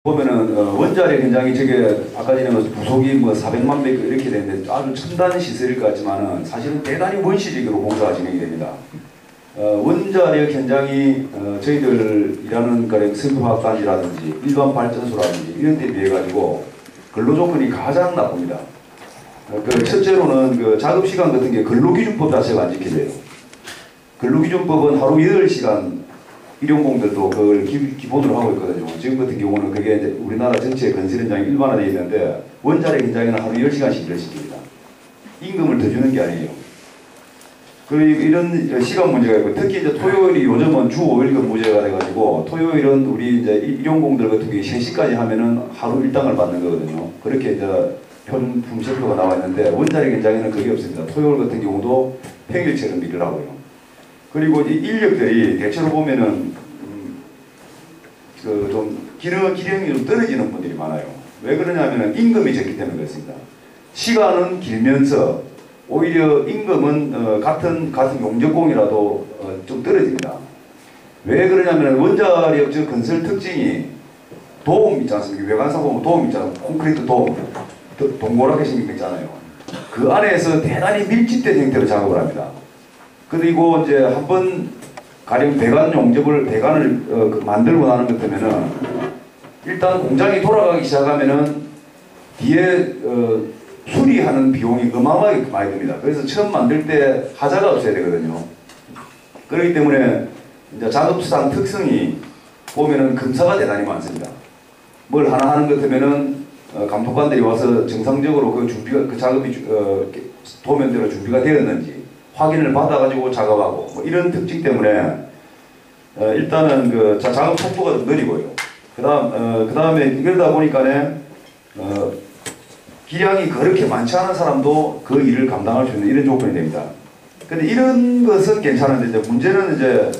보면은 원자력 현장이 저게 아까 전에 부속이 뭐 400만 배 이렇게 되는데 아주 첨단 시설일 것 같지만은 사실은 대단히 원시적으로 공사가 진행이 됩니다. 원자력 현장이 저희들 일하는 가령 석유화학단지라든지 일반 발전소라든지 이런 데 비해 가지고 근로 조건이 가장 나쁩니다. 첫째로는 그 작업 시간 같은 게 근로기준법 자체가 안 지켜져요. 근로기준법은 하루 8시간 일용공들도 그걸 기본으로 하고 있거든요. 지금 같은 경우는 그게 이제 우리나라 전체 건설 현장이 일반화되어 있는데 원자력 현장에는 하루 10시간씩 일을 시킵니다. 임금을 더 주는 게 아니에요. 그리고 이런 시간 문제가 있고 특히 이제 토요일이 요즘은 주 5일근 무제가 돼가지고 토요일은 우리 이제 일용공들 같은 경우에 3시까지 하면은 하루 일당을 받는 거거든요. 그렇게 이제 품목표가 나와 있는데 원자력 현장에는 그게 없습니다. 토요일 같은 경우도 평일처럼 일을 하고요. 그리고 이 인력들이 대체로 보면은 좀 기량이 좀 떨어지는 분들이 많아요. 왜 그러냐면은 임금이 적기 때문에 그렇습니다. 시간은 길면서 오히려 임금은 같은 용접공이라도 좀 떨어집니다. 왜 그러냐면은 원자력 즉 건설 특징이 도움 있지 않습니까? 외관상 보면 도움 있잖아요. 콘크리트 도움, 동그랗게 생긴 거 있잖아요. 그 안에서 대단히 밀집된 형태로 작업을 합니다. 그리고 이제 한번 가령 배관을 만들고 나는 것 때문에는 일단 공장이 돌아가기 시작하면은 뒤에 수리하는 비용이 어마어마하게 많이 듭니다. 그래서 처음 만들 때 하자가 없어야 되거든요. 그렇기 때문에 이제 작업상 특성이 보면은 검사가 대단히 많습니다. 뭘 하나 하는 것 같으면은 감독관들이 와서 정상적으로 그 작업이 도면대로 준비가 되었는지 확인을 받아가지고 작업하고 뭐 이런 특징 때문에 일단은 그 작업 속도가 좀 느리고요. 그 다음에 이러다 보니까는 기량이 그렇게 많지 않은 사람도 그 일을 감당할 수 있는 이런 조건이 됩니다. 근데 이런 것은 괜찮은데 이제 문제는 이제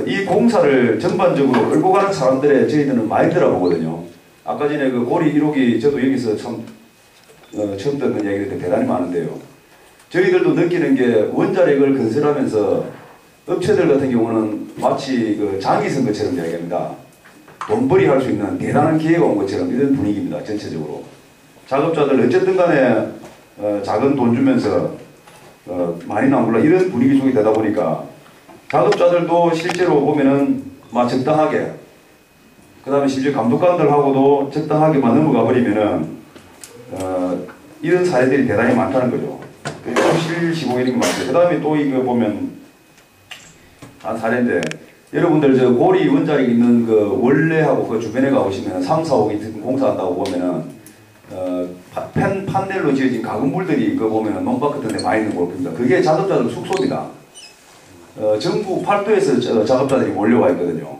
이 공사를 전반적으로 끌고 가는 사람들의 저희들은 마인드라고 보거든요. 아까 전에 그 고리 1호기 저도 여기서 처음 듣는 얘기들이 대단히 많은데요. 저희들도 느끼는 게 원자력을 건설하면서 업체들 같은 경우는 마치 그 장이 선 것처럼 이야기합니다. 돈벌이 할 수 있는 대단한 기회가 온 것처럼 이런 분위기입니다. 전체적으로. 작업자들 어쨌든 간에 작은 돈 주면서 많이 나올라 이런 분위기 속이 되다 보니까 작업자들도 실제로 보면은 막 적당하게 그 다음에 실제 감독관들하고도 적당하게만 넘어가 버리면은 이런 사례들이 대단히 많다는 거죠. 실시고 이런 게 많죠. 그 다음에 또 이거 보면 한 사례인데 여러분들 저 고리 원자력 있는 그 원래하고 그 주변에 가보시면 3, 4, 5기 공사한다고 보면은 판넬로 지어진 가건물들이 그 보면은 논밭 같은 데 많이 있는 걸 봅니다. 그게 작업자들 숙소입니다. 전국 팔도에서 작업자들이 몰려와 있거든요.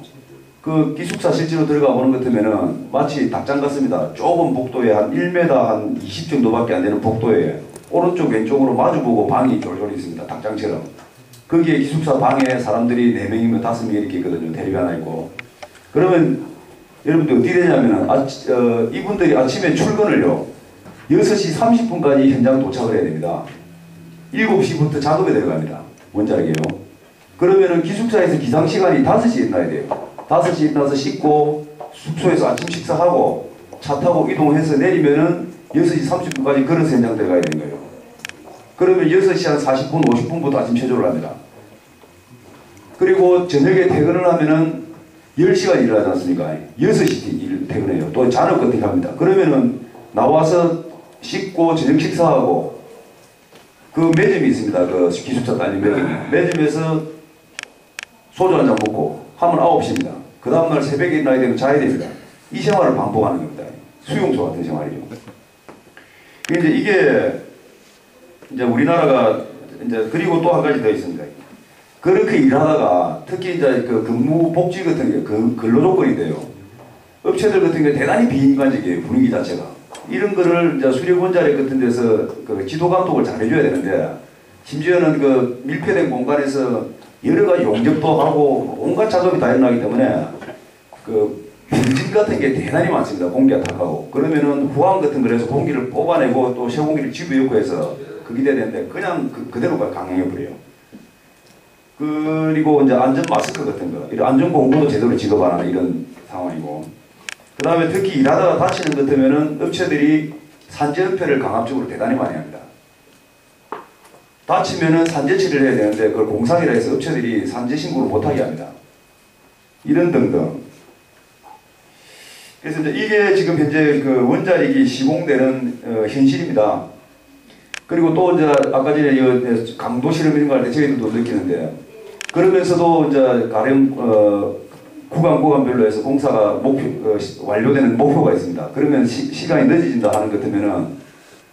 그 기숙사 실제로 들어가 보는 것 같으면은 마치 닭장 같습니다. 좁은 복도에 한 1m 한 20 정도밖에 안 되는 복도에 오른쪽 왼쪽으로 마주보고 방이 쫄쫄 있습니다. 닭장처럼. 거기에 기숙사 방에 사람들이 4명이면 5명이 이렇게 있거든요. 대립이 하나 있고. 그러면 여러분들 어떻게 되냐면은 이분들이 아침에 출근을요 6시 30분까지 현장 도착을 해야 됩니다. 7시부터 작업에 들어갑니다. 원자력이에요. 그러면은 기숙사에서 기상시간이 5시에 일어나야 돼요. 5시에 일어나서 씻고 숙소에서 아침 식사하고 차 타고 이동해서 내리면은 6시 30분까지 걸어서 현장 들어가야 되는 거예요. 그러면 6시 한 40분, 50분부터 아침 체조를 합니다. 그리고 저녁에 퇴근을 하면은 10시간 일을 하지 않습니까? 6시 퇴근해요. 또 잔업 같은 거 합니다. 그러면은 나와서 씻고 저녁 식사하고 그 매점이 있습니다. 그 기숙사 딸린 매점에서 소주 한잔 먹고 하면 9시입니다. 그 다음날 새벽에 일어나야 되면 자야 됩니다. 이 생활을 반복하는 겁니다. 수용소 같은 생활이죠. 이게 이제 우리나라가 이제 그리고 또 한 가지 더 있습니다. 그렇게 일하다가 특히 이제 그 근무 복지 같은 게 근로 조건인데요. 업체들 같은 게 대단히 비인간적이에요. 분위기 자체가. 이런 거를 이제 수력 원자력 같은 데서 그 지도 감독을 잘 해줘야 되는데 심지어는 그 밀폐된 공간에서 여러 가지 용접도 하고 온갖 작업이 다 일어나기 때문에 그 분진 같은 게 대단히 많습니다. 공기가 탁하고. 그러면은 후황 같은 걸 해서 공기를 뽑아내고 또 새 공기를 집어넣고 해서 그게 돼야 되는데 그냥 그대로 강행해버려요. 그리고 이제 안전 마스크 같은 거, 이런 안전 공구도 제대로 지급 안 하는 이런 상황이고. 그 다음에 특히 일하다가 다치는 것 같으면은 업체들이 산재은폐를 강압적으로 대단히 많이 합니다. 다치면은 산재 처리를 해야 되는데 그걸 공상이라 해서 업체들이 산재 신고를 못하게 합니다. 이런 등등. 그래서 이제 이게 지금 현재 그 원자력이 시공되는 현실입니다. 그리고 또 이제 아까 전에 강도 실험 이런 거 할 때 저희들도 느끼는데, 그러면서도 이제 가령 구간별로 해서 공사가 완료되는 목표가 있습니다. 그러면 시간이 늦어진다 하는 것 같으면은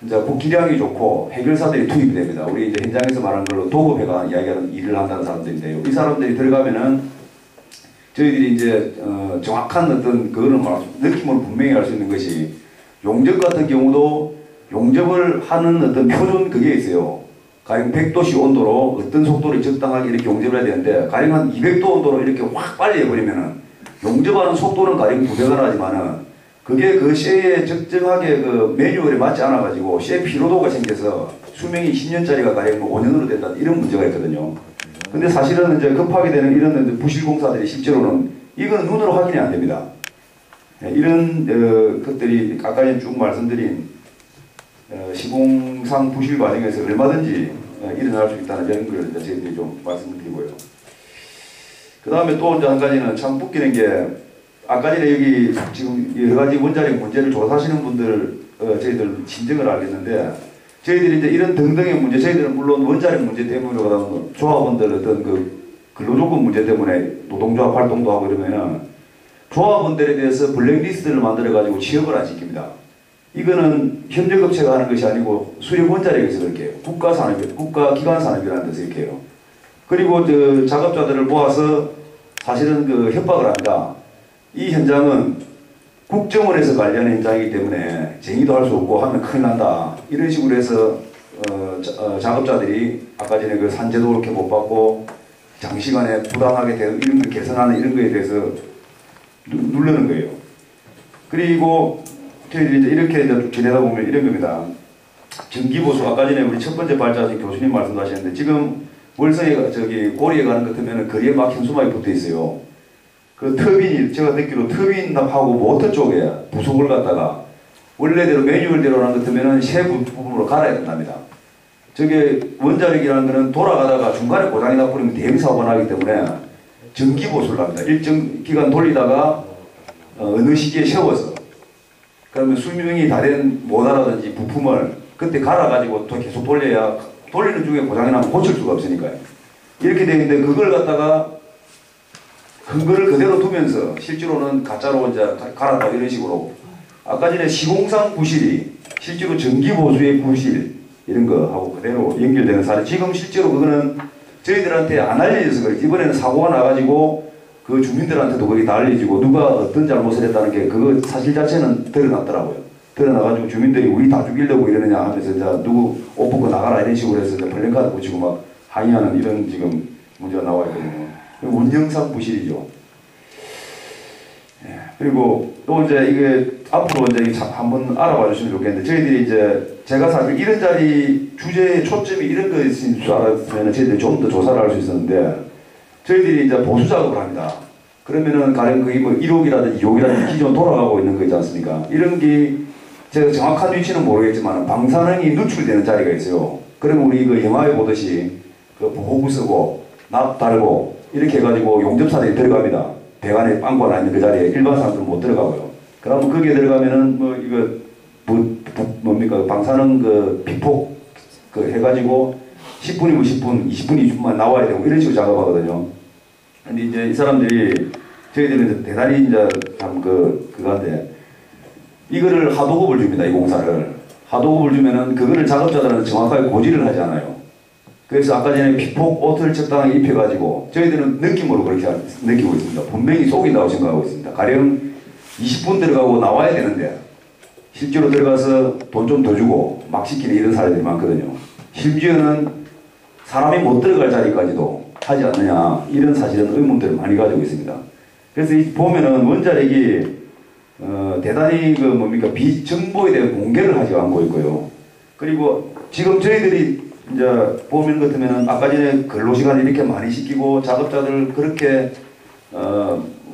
이제 기량이 좋고 해결사들이 투입이 됩니다. 우리 이제 현장에서 말하는 걸로 도급회가 이야기하는 일을 한다는 사람들인데요. 이 사람들이 들어가면은 저희들이 이제 정확한 어떤 그거는 느낌으로 분명히 알 수 있는 것이, 용접 같은 경우도 용접을 하는 어떤 표준 그게 있어요. 가령 100도씨 온도로 어떤 속도로 적당하게 이렇게 용접을 해야 되는데, 가령 한 200도 온도로 이렇게 확 빨리 해버리면은 용접하는 속도는 가령 900은 하지만은 그게 그 쇠에 적정하게 그 매뉴얼에 맞지 않아가지고 쇠 피로도가 생겨서 수명이 10년짜리가 가령 5년으로 된다, 이런 문제가 있거든요. 근데 사실은 이제 급하게 되는 이런 부실 공사들이 실제로는 이거는 눈으로 확인이 안 됩니다. 이런 것들이 아까 쭉 말씀드린 시공상 부실 과정에서 얼마든지 일어날 수 있다는 이런 걸 저희들이 좀 말씀드리고요. 그 다음에 또 이제 한 가지는 참 웃기는 게, 아까 전에 여기 지금 여러 가지 원자력 문제를 조사하시는 분들 저희들 심정을 알겠는데, 저희들이 이제 이런 등등의 문제, 저희들은 물론 원자력 문제 때문에 조합원들 어떤 그 근로조건 문제 때문에 노동조합 활동도 하고 이러면은 조합원들에 대해서 블랙리스트를 만들어가지고 취업을 안 시킵니다. 이거는 협력업체가 하는 것이 아니고 수력 원자력에서 그렇게 해요. 국가기관산업이라는 데서 이렇게 해요. 그리고 저 작업자들을 모아서 사실은 그 협박을 합니다. 이 현장은 국정원에서 관리하는 현장이기 때문에 쟁의도 할 수 없고 하면 큰일 난다, 이런 식으로 해서 작업자들이 아까 전에 그 산재도 그렇게 못 받고 장시간에 부당하게 되는 이런 걸 개선하는 이런 거에 대해서 누르는 거예요. 그리고 저희들이 이제 이렇게 이제 지내다 보면 이런 겁니다. 전기보수, 아까 전에 우리 첫 번째 발자하신 교수님 말씀하셨는데, 지금 월성에 고리에 가는 것 같으면 거리에 막 현수막이 붙어 있어요. 그 터빈이, 제가 듣기로 터빈하고 모터 쪽에 부속을 갖다가 원래대로 매뉴얼대로 하는 것 같으면 새 부품으로 갈아야 된답니다. 저게 원자력이라는 거는 돌아가다가 중간에 고장이 나버리면 대형 사고가 나기 때문에 정기 보수를 합니다. 일정 기간 돌리다가 어느 시기에 세워서, 그러면 수명이 다 된 모터라든지 부품을 그때 갈아가지고 또 계속 돌려야, 돌리는 중에 고장이 나면 고칠 수가 없으니까요. 이렇게 되어 있는데, 그걸 갖다가 근거를 그대로 두면서 실제로는 가짜로 이제 갈았다 이런 식으로, 아까 전에 시공상 부실이 실제로 전기보수의 부실 이런 거 하고 그대로 연결되는 사례, 지금 실제로 그거는 저희들한테 안 알려져서 그래. 이번에는 사고가 나가지고 그 주민들한테도 그게 다 알려지고 누가 어떤 잘못을 했다는 게 그거 사실 자체는 드러났더라고요. 드러나가지고 주민들이 우리 다 죽이려고 이러느냐 하면서 이제 누구 옷 벗고 나가라 이런 식으로 해서 이제 플랜카드 붙이고 막 항의하는 이런 지금 문제가 나와 있거든요. 운영상 부실이죠. 예. 그리고 또 이제 이게 앞으로 이제 한번 알아봐 주시면 좋겠는데, 저희들이 이제 제가 사실 이런 자리 주제의 초점이 이런 거였을 줄 알았으면 저희들이 좀 더 조사를 할 수 있었는데, 저희들이 이제 보수 작업을 합니다. 그러면은 가령 그게 뭐 1호기라든지 2호기라든지 기존 돌아가고 있는 거 있지 않습니까? 이런 게 제가 정확한 위치는 모르겠지만 방사능이 누출되는 자리가 있어요. 그러면 우리 그 영화에 보듯이 그 보호구 쓰고 납 달고 이렇게 해가지고 용접사들이 들어갑니다. 배관에 빵꾸 하나 있는 그 자리에 일반 사람들은 못 들어가고요. 그러면 거기에 들어가면은 뭐 이거 뭡니까 방사능 그 비폭 그 해가지고 10분이면 10분, 20분, 20분만 나와야 되고 이런 식으로 작업하거든요. 근데 이제 이 사람들이 저희들은 대단히 이제 참 그건데, 이거를 하도급을 줍니다. 이 공사를 하도급을 주면은 그거를 작업자들은 정확하게 고지를 하지 않아요. 그래서 아까 전에 피폭 옷을 적당하게 입혀가지고 저희들은 느낌으로 그렇게 느끼고 있습니다. 분명히 속인다고 생각하고 있습니다. 가령 20분 들어가고 나와야 되는데 실제로 들어가서 돈 좀 더 주고 막 시키는 이런 사례들이 많거든요. 심지어는 사람이 못 들어갈 자리까지도 하지 않느냐, 이런 사실은 의문들을 많이 가지고 있습니다. 그래서 보면은 원자력이 대단히 비정보에 대한 공개를 하지 않고 있고요. 그리고 지금 저희들이 이제 보면 같으면은 아까 전에 근로시간 이렇게 많이 시키고 작업자들 그렇게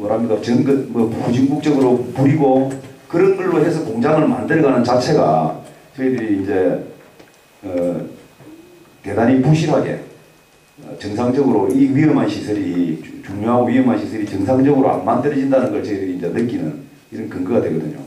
뭐랍니까 후진국적으로 부리고 그런 걸로 해서 공장을 만들어가는 자체가 저희들이 이제 대단히 부실하게 정상적으로 이 위험한 시설이 중요하고 위험한 시설이 정상적으로 안 만들어진다는 걸 저희들이 이제 느끼는 이런 근거가 되거든요.